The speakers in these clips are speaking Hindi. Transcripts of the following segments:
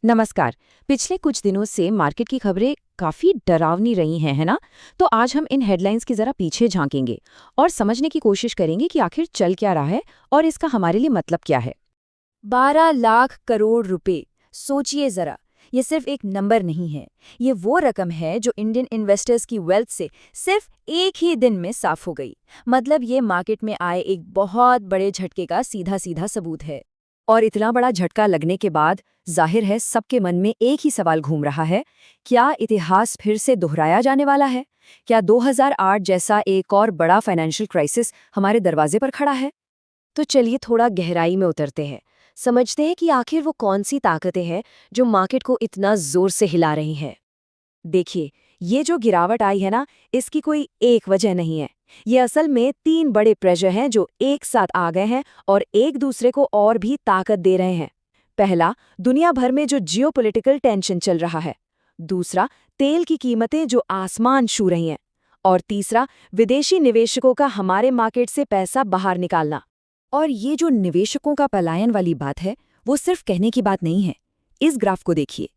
नमस्कार। पिछले कुछ दिनों से मार्केट की खबरें काफी डरावनी रही हैं, है ना? तो आज हम इन हेडलाइंस की जरा पीछे झांकेंगे और समझने की कोशिश करेंगे कि आखिर चल क्या रहा है और इसका हमारे लिए मतलब क्या है। 12 लाख करोड़ रुपए। सोचिए जरा, ये सिर्फ एक नंबर नहीं है। ये वो रकम है जो इंडियन इन्वेस्टर्स की वेल्थ से सिर्फ एक ही दिन में साफ हो गई। मतलब ये मार्केट में आए एक बहुत बड़े झटके का सीधा सीधा सबूत है। और इतना बड़ा झटका लगने के बाद जाहिर है सबके मन में एक ही सवाल घूम रहा है, क्या इतिहास फिर से दोहराया जाने वाला है? क्या 2008 जैसा एक और बड़ा फाइनेंशियल क्राइसिस हमारे दरवाजे पर खड़ा है? तो चलिए थोड़ा गहराई में उतरते हैं। समझते हैं कि आखिर वो कौन सी ताकतें हैं जो मार्केट को इतना जोर से हिला रही हैं। देखिए, ये जो गिरावट आई है ना, इसकी कोई एक वजह नहीं है। ये असल में तीन बड़े प्रेशर हैं जो एक साथ आ गए हैं और एक दूसरे को और भी ताकत दे रहे हैं। पहला, दुनिया भर में जो जियोपॉलिटिकल टेंशन चल रहा है। दूसरा, तेल की कीमतें जो आसमान छू रही हैं। और तीसरा, विदेशी निवेशकों का हमारे मार्केट से पैसा बाहर निकालना। और ये जो निवेशकों का पलायन वाली बात है, वो सिर्फ कहने की बात नहीं है। इस ग्राफ को देखिए।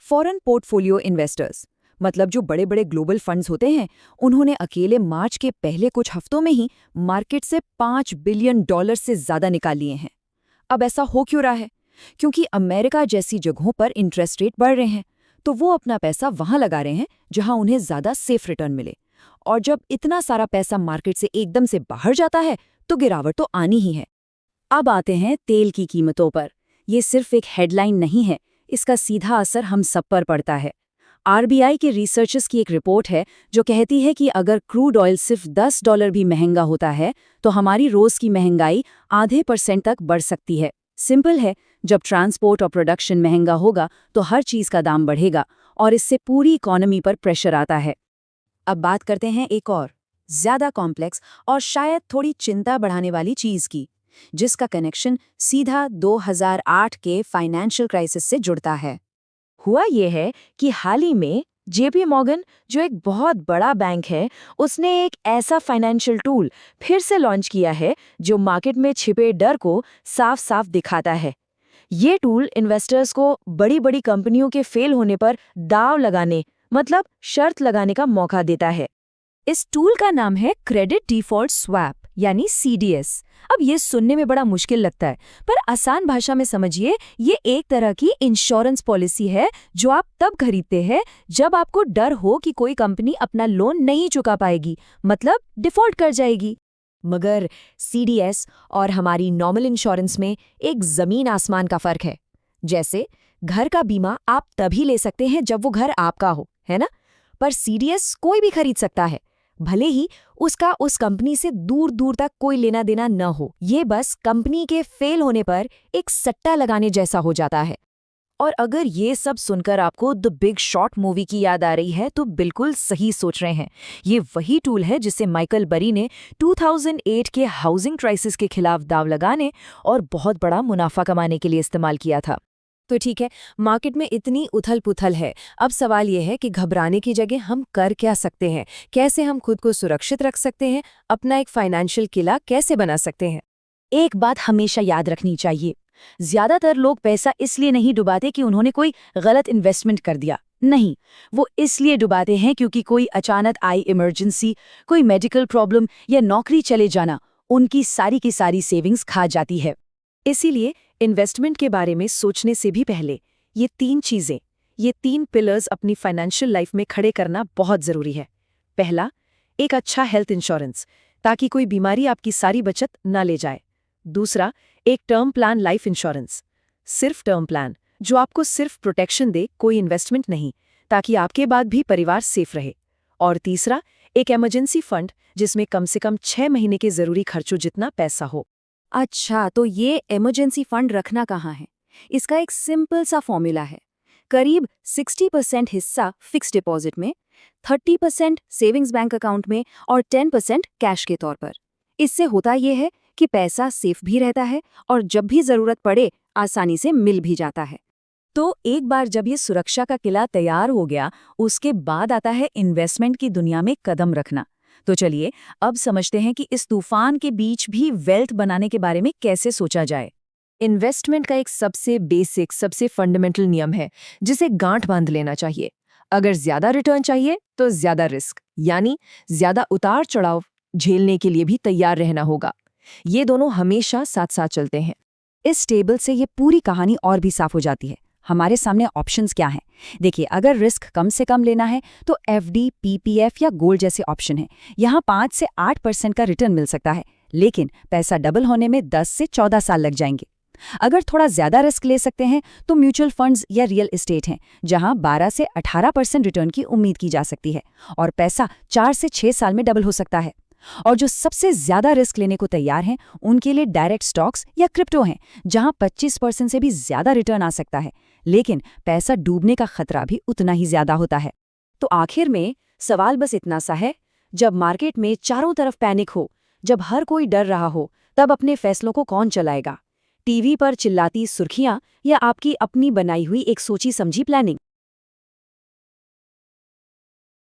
फॉरेन पोर्टफोलियो इन्वेस्टर्स, मतलब जो बड़े बड़े ग्लोबल फंड्स होते हैं, उन्होंने अकेले मार्च के पहले कुछ हफ्तों में ही मार्केट से $5 बिलियन से ज्यादा निकाल लिए हैं। अब ऐसा हो क्यों रहा है? क्योंकि अमेरिका जैसी जगहों पर इंटरेस्ट रेट बढ़ रहे हैं, तो वो अपना पैसा वहां लगा रहे हैं जहां उन्हें ज्यादा सेफ रिटर्न मिले। और जब इतना सारा पैसा मार्केट से एकदम से बाहर जाता है, तो गिरावट तो आनी ही है। अब आते हैं तेल की कीमतों पर। ये सिर्फ एक हेडलाइन नहीं है, इसका सीधा असर हम सब पर पड़ता है। आरबीआई के रिसर्चर्स की एक रिपोर्ट है जो कहती है कि अगर क्रूड ऑयल सिर्फ $10 भी महंगा होता है, तो हमारी रोज की महंगाई आधे% तक बढ़ सकती है। सिंपल है, जब ट्रांसपोर्ट और प्रोडक्शन महंगा होगा तो हर चीज का दाम बढ़ेगा और इससे पूरी इकोनॉमी पर प्रेशर आता है। अब बात करते हैं एक और ज्यादा कॉम्प्लेक्स और शायद थोड़ी चिंता बढ़ाने वाली चीज की, जिसका कनेक्शन सीधा 2008 के फाइनेंशियल क्राइसिस से जुड़ता है। हुआ ये है कि हाल ही में जेपी मॉर्गन, जो एक बहुत बड़ा बैंक है, उसने एक ऐसा फाइनेंशियल टूल फिर से लॉन्च किया है जो मार्केट में छिपे डर को साफ साफ दिखाता है। ये टूल इन्वेस्टर्स को बड़ी बड़ी कंपनियों के फेल होने पर दांव लगाने, मतलब शर्त लगाने का मौका देता है। इस टूल का नाम है क्रेडिट डिफॉल्ट स्वैप, यानी सीडीएस। अब ये सुनने में बड़ा मुश्किल लगता है, पर आसान भाषा में समझिए, ये एक तरह की इंश्योरेंस पॉलिसी है जो आप तब खरीदते हैं जब आपको डर हो कि कोई कंपनी अपना लोन नहीं चुका पाएगी, मतलब डिफॉल्ट कर जाएगी। मगर सीडीएस और हमारी नॉर्मल इंश्योरेंस में एक जमीन आसमान का फर्क है। जैसे घर का बीमा आप तभी ले सकते हैं जब वो घर आपका हो, है ना? पर सीडीएस कोई भी खरीद सकता है, भले ही उसका उस कंपनी से दूर दूर तक कोई लेना देना न हो। ये बस कंपनी के फेल होने पर एक सट्टा लगाने जैसा हो जाता है। और अगर ये सब सुनकर आपको द बिग शॉर्ट मूवी की याद आ रही है, तो बिल्कुल सही सोच रहे हैं। ये वही टूल है जिसे माइकल बरी ने 2008 के हाउसिंग क्राइसिस के खिलाफ दांव लगाने और बहुत बड़ा मुनाफा कमाने के लिए इस्तेमाल किया था। तो ठीक है, मार्केट में इतनी उथल पुथल है। अब सवाल यह है कि घबराने की जगह हम कर क्या सकते हैं? कैसे हम खुद को सुरक्षित रख सकते हैं? अपना एक फाइनेंशियल किला कैसे बना सकते हैं? एक बात हमेशा याद रखनी चाहिए, ज्यादातर लोग पैसा इसलिए नहीं डुबाते कि उन्होंने कोई गलत इन्वेस्टमेंट कर दिया। नहीं, वो इसलिए डुबाते हैं क्योंकि कोई अचानक आई इमरजेंसी, कोई मेडिकल प्रॉब्लम या नौकरी चले जाना उनकी सारी की सारी सेविंग्स खा जाती है। इसीलिए इन्वेस्टमेंट के बारे में सोचने से भी पहले ये तीन पिलर्स अपनी फाइनेंशियल लाइफ में खड़े करना बहुत जरूरी है। पहला, एक अच्छा हेल्थ इंश्योरेंस, ताकि कोई बीमारी आपकी सारी बचत ना ले जाए। दूसरा, एक टर्म प्लान लाइफ इंश्योरेंस, सिर्फ टर्म प्लान जो आपको सिर्फ प्रोटेक्शन दे, कोई इन्वेस्टमेंट नहीं, ताकि आपके बाद भी परिवार सेफ रहे। और तीसरा, एक इमरजेंसी फंड जिसमें कम से कम 6 महीने के जरूरी खर्चों जितना पैसा हो। अच्छा, तो ये इमरजेंसी फंड रखना कहाँ है? इसका एक सिंपल सा फॉर्मूला है। करीब 60% हिस्सा फिक्स डिपॉजिट में, 30% सेविंग्स बैंक अकाउंट में और 10% कैश के तौर पर। इससे होता ये है कि पैसा सेफ भी रहता है और जब भी जरूरत पड़े आसानी से मिल भी जाता है। तो एक बार जब ये सुरक्षा का किला तैयार हो गया, उसके बाद आता है इन्वेस्टमेंट की दुनिया में कदम रखना। तो चलिए अब समझते हैं कि इस तूफान के बीच भी वेल्थ बनाने के बारे में कैसे सोचा जाए। इन्वेस्टमेंट का एक सबसे बेसिक, सबसे फंडामेंटल नियम है जिसे गांठ बांध लेना चाहिए। अगर ज्यादा रिटर्न चाहिए तो ज्यादा रिस्क, यानी ज्यादा उतार चढ़ाव झेलने के लिए भी तैयार रहना होगा। ये दोनों हमेशा साथ साथ चलते हैं। इस टेबल से ये पूरी कहानी और भी साफ हो जाती है। हमारे सामने ऑप्शंस क्या हैं? देखिए, अगर रिस्क कम से कम लेना है तो एफडी, पीपीएफ या गोल्ड जैसे ऑप्शन हैं। यहाँ 5 से 8% का रिटर्न मिल सकता है, लेकिन पैसा डबल होने में 10 से 14 साल लग जाएंगे। अगर थोड़ा ज्यादा रिस्क ले सकते हैं तो म्यूचुअल फंड्स या रियल एस्टेट हैं, जहां 12 से 18% रिटर्न की उम्मीद की जा सकती है और पैसा 4 से 6 साल में डबल हो सकता है। और जो सबसे ज्यादा रिस्क लेने को तैयार हैं, उनके लिए डायरेक्ट स्टॉक्स या क्रिप्टो हैं, जहां 25% से भी ज्यादा रिटर्न आ सकता है, लेकिन पैसा डूबने का खतरा भी उतना ही ज्यादा होता है। तो आखिर में सवाल बस इतना सा है, जब मार्केट में चारों तरफ पैनिक हो, जब हर कोई डर रहा हो, तब अपने फैसलों को कौन चलाएगा? टीवी पर चिल्लाती सुर्खियां या आपकी अपनी बनाई हुई एक सोची समझी प्लानिंग?